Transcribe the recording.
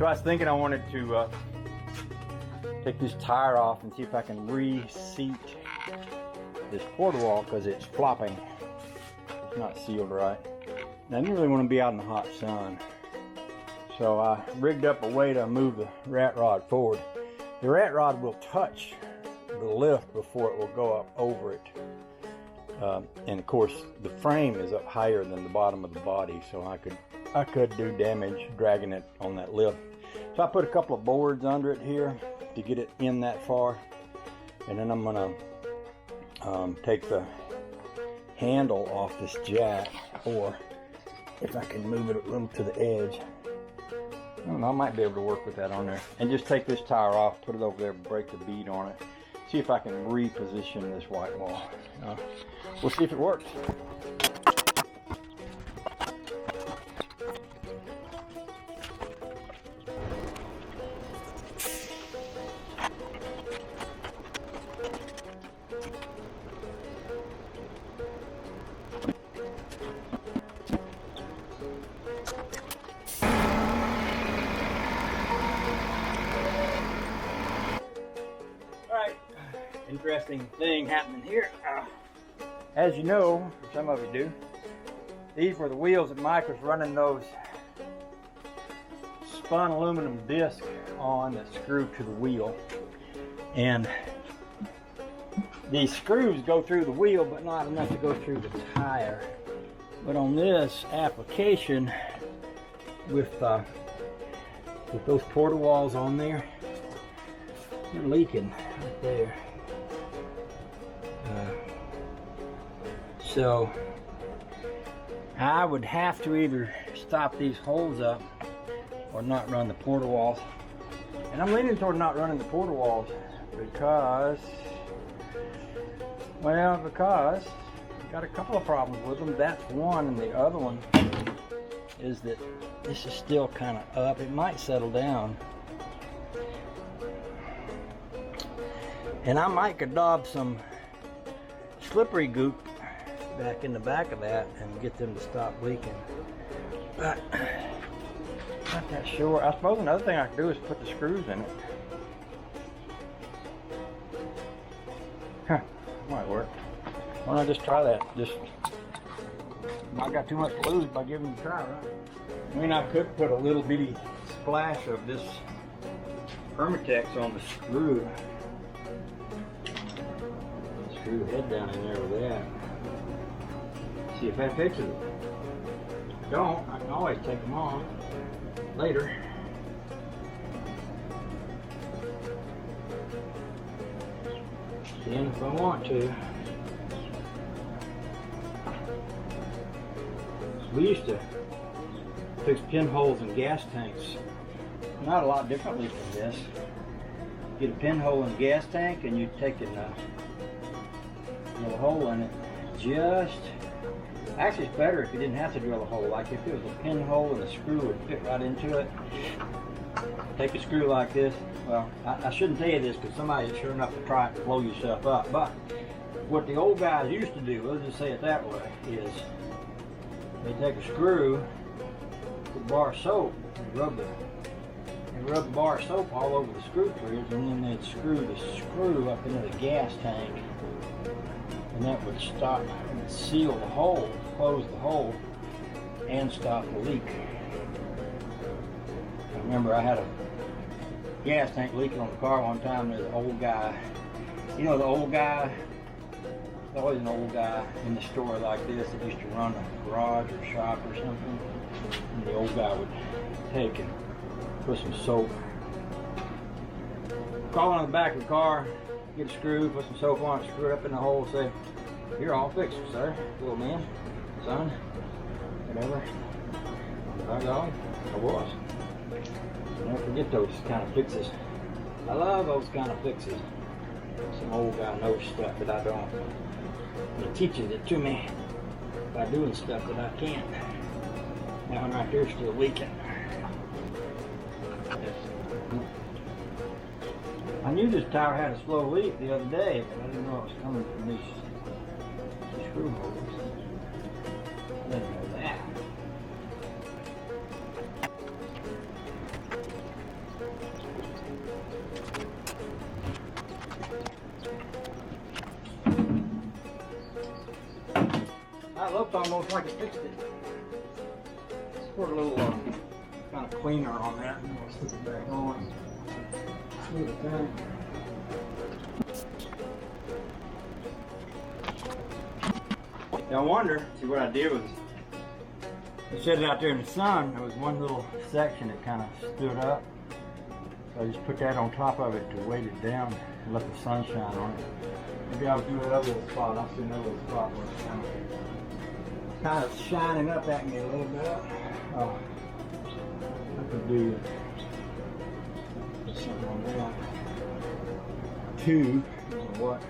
So I was thinking I wanted to take this tire off and see if I can reseat this quarter wall because it's flopping. It's not sealed right. And I didn't really want to be out in the hot sun. So I rigged up a way to move the rat rod forward. The rat rod will touch the lift before it will go up over it. And of course the frame is up higher than the bottom of the body, so I could do damage dragging it on that lift. So I put a couple of boards under it here to get it in that far, and then I'm gonna take the handle off this jack, or if I can move it a little to the edge, I don't know, I might be able to work with that on there, and just take this tire off, put it over there, break the bead on it, see if I can reposition this white wall. We'll see if it works. Interesting thing happening here. As you know, some of you do, these were the wheels that Mike was running those spun aluminum discs on that screw to the wheel. And these screws go through the wheel, but not enough to go through the tire. But on this application, with those porta walls on there, they're leaking right there. So I would have to either stop these holes up or not run the porta walls. And I'm leaning toward not running the porta walls because I've got a couple of problems with them. That's one, and the other one is that this is still kind of up. It might settle down. And I might could daub some slippery goop back in the back of that and get them to stop leaking, but not that sure. I suppose another thing I could do is put the screws in it. Might work. Why not just try that? Just not got too much to lose by giving it a try, right? I mean, I could put a little bitty splash of this Permatex on the screw. Screw the head down in there with that. See if that fixes it. If I don't, I can always take them off later. Then if I want to. We used to fix pinholes in gas tanks. Not a lot differently from this. Get a pinhole in a gas tank and you take it a little hole in it. Actually it's better if you didn't have to drill a hole. Like if it was a pinhole and the screw would fit right into it. Take a screw like this. Well, I shouldn't tell you this because somebody's sure enough to try it and blow yourself up. But what the old guys used to do, let's just say it that way, is they take a screw with bar of soap and rub the bar of soap all over the screw threads, and then they'd screw the screw up into the gas tank, and that would stop and seal the hole, close the hole, and stop the leak. I remember I had a gas tank leaking on the car one time. There's an old guy, you know the old guy, there's always an old guy in the store like this that used to run a garage or shop or something, and the old guy would take and put some soap, crawl on the back of the car, get a screw, put some soap on it, screw it up in the hole, say, "You're all fixed, sir, little man, son, whatever." By golly, I was. Never forget those kind of fixes. I love those kind of fixes. Some old guy knows stuff that I don't. He teaches it to me by doing stuff that I can't. That one right there is still leaking. I knew this tire had a slow leak the other day, but I didn't know it was coming from these screw holes. I didn't know that. That looked almost like it fixed it. Let's put a little kind of cleaner on that and we'll stick it back on. See the thing. Now I wonder, see what I did was, I set it out there in the sun, there was one little section that kind of stood up. So I just put that on top of it to weight it down and let the sun shine on it. Maybe I'll do another little spot. I'll see another little spot where it's kind of shining up at me a little bit. Oh, I could do put something on there. Two, or what?